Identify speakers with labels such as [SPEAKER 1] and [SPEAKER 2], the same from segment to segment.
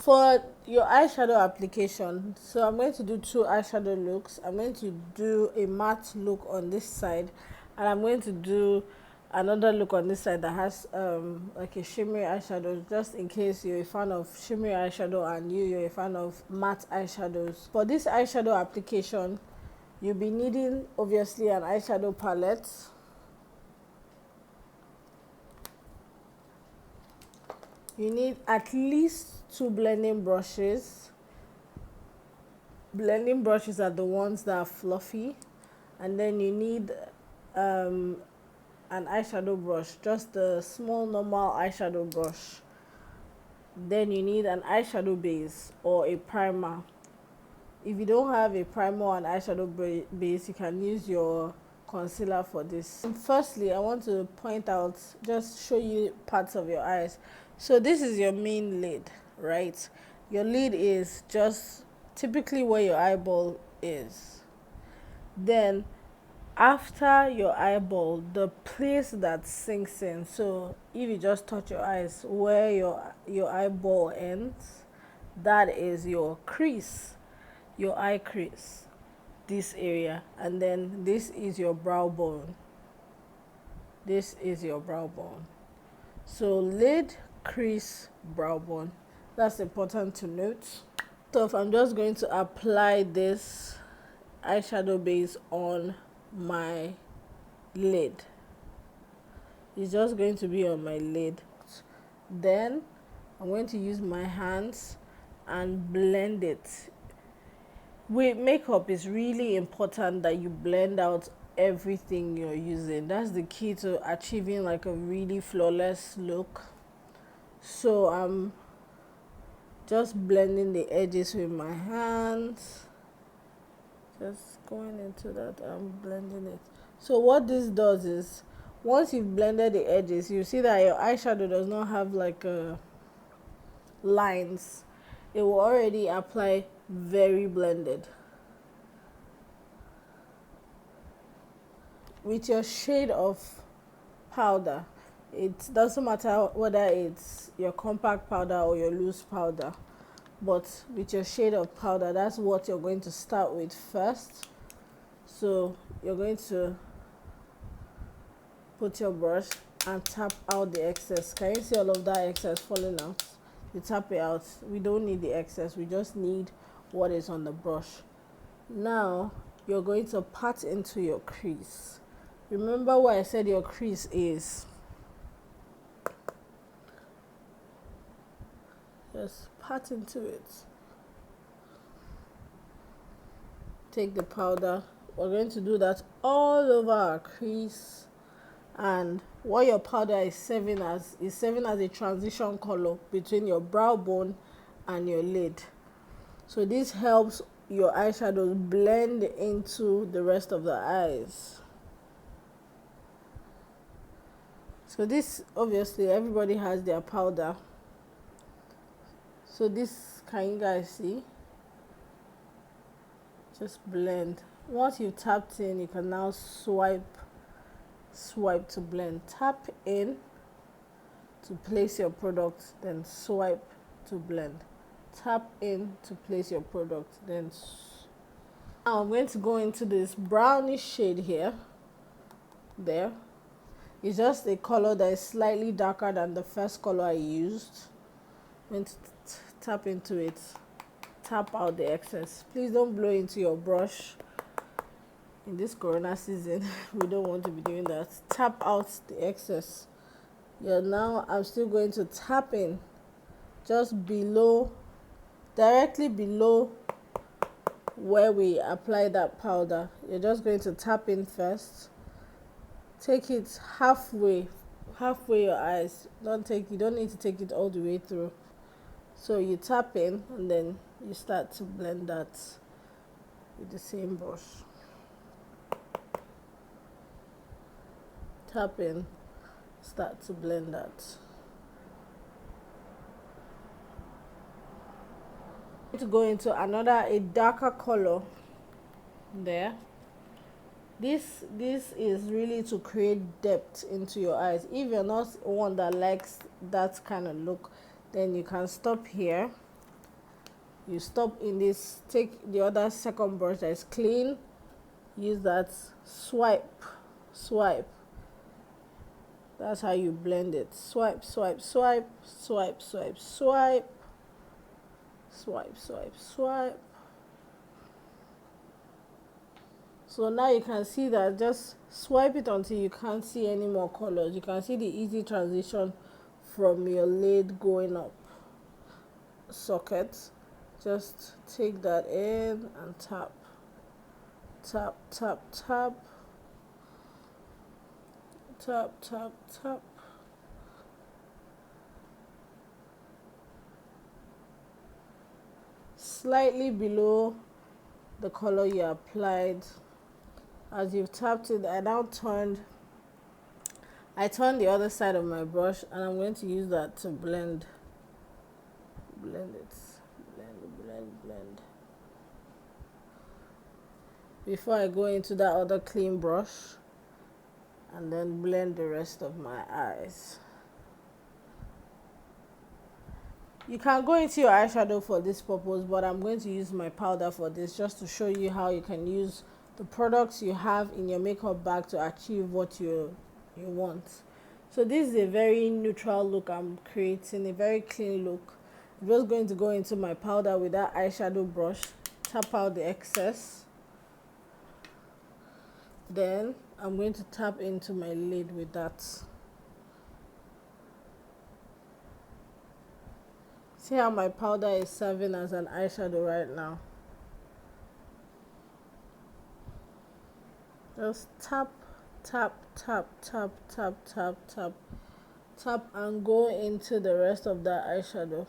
[SPEAKER 1] For your eyeshadow application, so I'm going to do two eyeshadow looks. I'm going to do a matte look on this side, and I'm going to do another look on this side that has like a shimmery eyeshadow, just in case you're a fan of shimmery eyeshadow and you're a fan of matte eyeshadows. For this eyeshadow application, you'll be needing obviously an eyeshadow palette. You need at least two blending brushes. Blending brushes are the ones that are fluffy. And then you need an eyeshadow brush, just a small normal eyeshadow brush. Then you need an eyeshadow base or a primer. If you don't have a primer or an eyeshadow base, you can use your concealer for this. Firstly, I want to point out, just show you parts of your eyes. So this is your main lid, right? Your lid is just typically where your eyeball is. Then after your eyeball, the place that sinks in, so if you just touch your eyes where your eyeball ends, that is your crease, your eye crease, this area. And then this is your brow bone. This is your brow bone. So lid, crease, brow bone. That's important to note. So if I'm just going to apply this eyeshadow base on my lid, it's just going to be on my lid. Then I'm going to use my hands and blend it. With makeup, it's really important that you blend out everything you're using. That's the key to achieving like a really flawless look. So I'm just blending the edges with my hands, just going into that and blending it. So what this does is, once you've blended the edges, you see that your eyeshadow does not have like lines. It will already apply very blended. With your shade of powder, it doesn't matter whether it's your compact powder or your loose powder, but with your shade of powder, that's what you're going to start with first. So you're going to put your brush and tap out the excess. Can you see all of that excess falling out? You tap it out. We don't need the excess, we just need what is on the brush. Now you're going to pat into your crease. Remember what I said your crease is. Just pat into it. Take the powder. We're going to do that all over our crease. And what your powder is serving as a transition color between your brow bone and your lid. So this helps your eyeshadows blend into the rest of the eyes. So this, obviously everybody has their powder. So this, can you guys see? Just blend. Once you've tapped in, you can now swipe to blend. Tap in to place your product, then swipe to blend. Tap in to place your product, then now I'm going to go into this brownish shade here. There, it's just a color that is slightly darker than the first color I used. I'm going to tap into it. Tap out the excess. Please don't blow into your brush. In this corona season, we don't want to be doing that. Tap out the excess. Yeah, now I'm still going to tap in just below, directly below where we apply that powder. You're just going to tap in first. Take it halfway your eyes. You don't need to take it all the way through. So you tap in and then you start to blend that with the same brush. Tap in, start to blend that. To go into a darker color there. This is really to create depth into your eyes. If you're not one that likes that kind of look, then you can stop here You stop in this, take the other second brush that is clean, use that, swipe, swipe. That's how you blend it. Swipe, swipe, swipe, swipe, swipe, swipe, swipe, swipe, swipe. So now you can see that, just swipe it until you can't see any more colors. You can see the easy transition from your lid going up socket. Just take that in and tap, tap, tap, tap, tap, tap, tap. Slightly below the color you applied. As you've tapped it, I turned the other side of my brush, and I'm going to use that to blend it, blend before I go into that other clean brush and then blend the rest of my eyes. You can go into your eyeshadow for this purpose, but I'm going to use my powder for this, just to show you how you can use the products you have in your makeup bag to achieve what you want. So this is a very neutral look I'm creating, a very clean look. I'm just going to go into my powder with that eyeshadow brush, tap out the excess. Then I'm going to tap into my lid with that. See how my powder is serving as an eyeshadow right now. Just tap, tap, tap, tap, tap, tap, tap, tap, and go into the rest of that eyeshadow.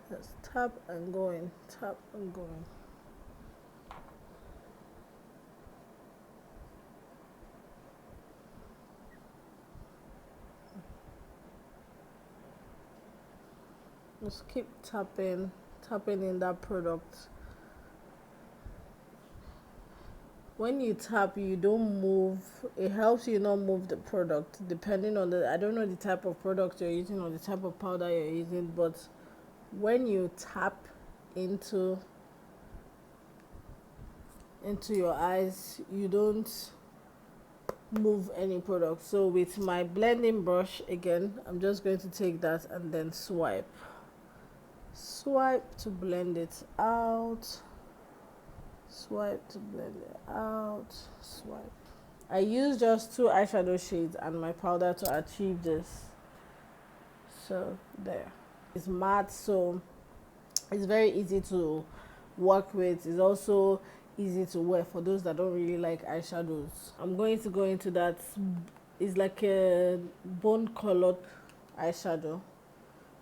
[SPEAKER 1] Just tap and go in, tap and go in. Just keep tapping in that product. When you tap, you don't move. It helps you not move the product, depending on I don't know the type of product you're using or the type of powder you're using, but when you tap into your eyes, you don't move any product. So with my blending brush, again, I'm just going to take that and then swipe to blend it out, swipe to blend it out, swipe. I use just 2 eyeshadow shades and my powder to achieve this. So there. It's matte, so it's very easy to work with. It's also easy to wear for those that don't really like eyeshadows. I'm going to go into that. It's like a bone colored eyeshadow.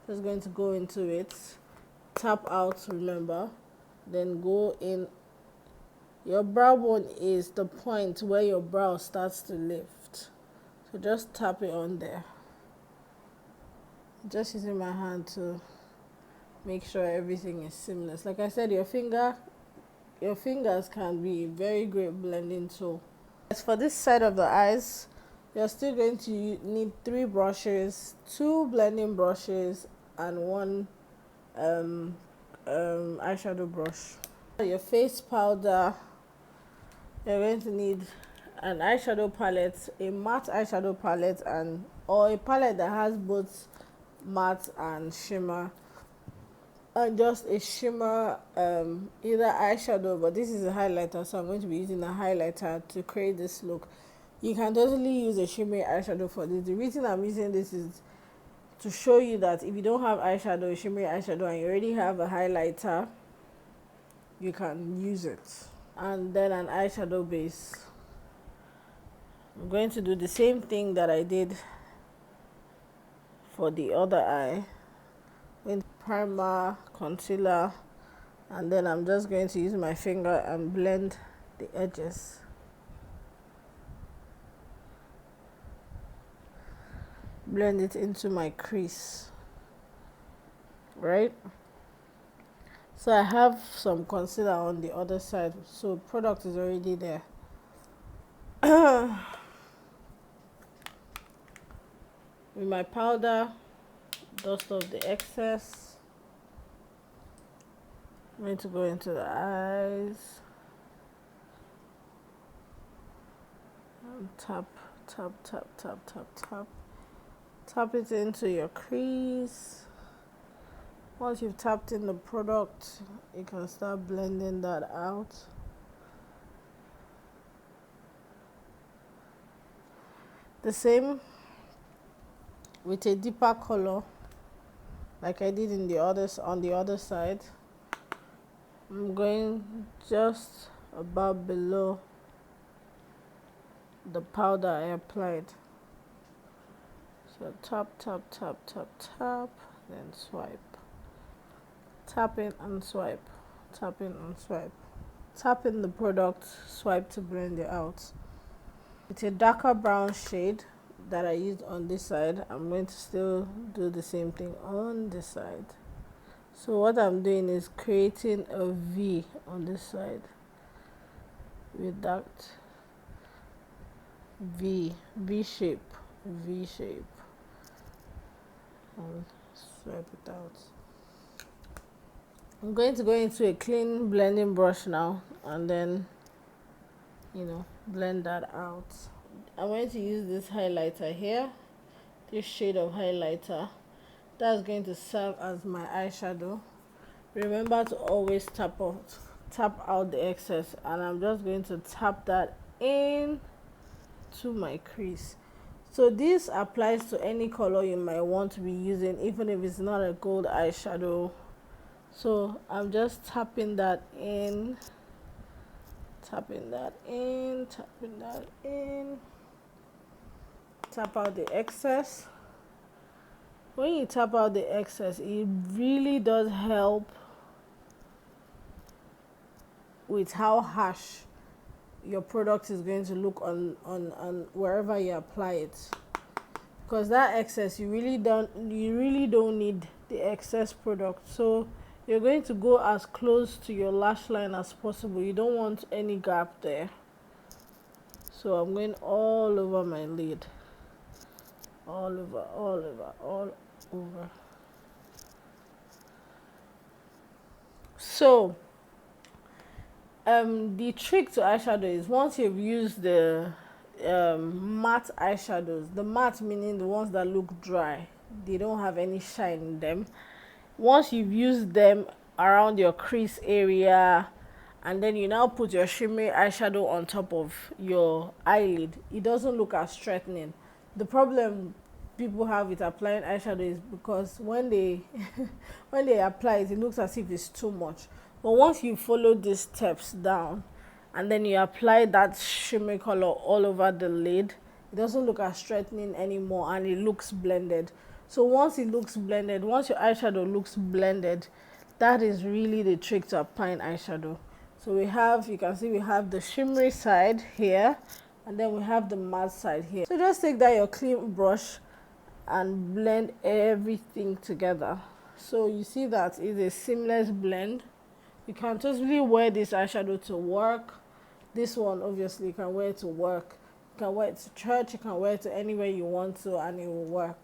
[SPEAKER 1] Just going to go into it, tap out, remember, then go in. Your brow bone is the point where your brow starts to lift, so just tap it on there. Just using my hand to make sure everything is seamless. Like I said, your fingers can be a very great blending tool. As for this side of the eyes, you're still going to need 3 brushes, 2 blending brushes, and 1 eyeshadow brush. Your face powder, you're going to need an eyeshadow palette, a matte eyeshadow palette, or a palette that has both matte and shimmer, and just a shimmer, either eyeshadow, but this is a highlighter, so I'm going to be using a highlighter to create this look. You can totally use a shimmery eyeshadow for this. The reason I'm using this is to show you that if you don't have eyeshadow, shimmery eyeshadow, and you already have a highlighter, you can use it. And then an eyeshadow base. I'm going to do the same thing that I did for the other eye with primer, concealer, and then I'm just going to use my finger and blend the edges. Blend it into my crease, right? So I have some concealer on the other side, so product is already there. With my powder, dust off the excess. I'm going to go into the eyes and tap, tap, tap, tap, tap, tap. Tap it into your crease. Once you've tapped in the product, you can start blending that out. The same with a deeper color, like I did in the others on the other side. I'm going just about below the powder I applied. So tap, tap, tap, tap, tap, then swipe. Tap in and swipe. Tap in and swipe. Tap in the product, swipe to blend it out. It's a darker brown shade that I used on this side. I'm going to still do the same thing on this side. So what I'm doing is creating a V on this side with that V shape, and swipe it out. I'm going to go into a clean blending brush now and then, blend that out. I'm going to use this highlighter here, this shade of highlighter. That's going to serve as my eyeshadow. Remember to always tap out the excess, and I'm just going to tap that in to my crease. So this applies to any color you might want to be using, even if it's not a gold eyeshadow. So I'm just tapping that in, tapping that in, tapping that in. Tap out the excess. When you tap out the excess, it really does help with how harsh your product is going to look on wherever you apply it, because that excess you really don't need the excess product. So you're going to go as close to your lash line as possible. You don't want any gap there. So I'm going all over my lid, all over. So the trick to eyeshadow is, once you've used the matte eyeshadows, the matte meaning the ones that look dry, they don't have any shine in them. Once you've used them around your crease area, and then you now put your shimmery eyeshadow on top of your eyelid, it doesn't look as threatening. The problem people have with applying eyeshadow is because when they when they apply it, it looks as if it's too much. But once you follow these steps down and then you apply that shimmery color all over the lid, it doesn't look as threatening anymore, and it looks blended. So once it looks blended, once your eyeshadow looks blended, that is really the trick to applying eyeshadow. So we have, you can see we have the shimmery side here, and then we have the matte side here. So just take that your clean brush and blend everything together. So you see that it's a seamless blend. You can totally wear this eyeshadow to work. This one obviously you can wear it to work. You can wear it to church, you can wear it to anywhere you want to, and it will work.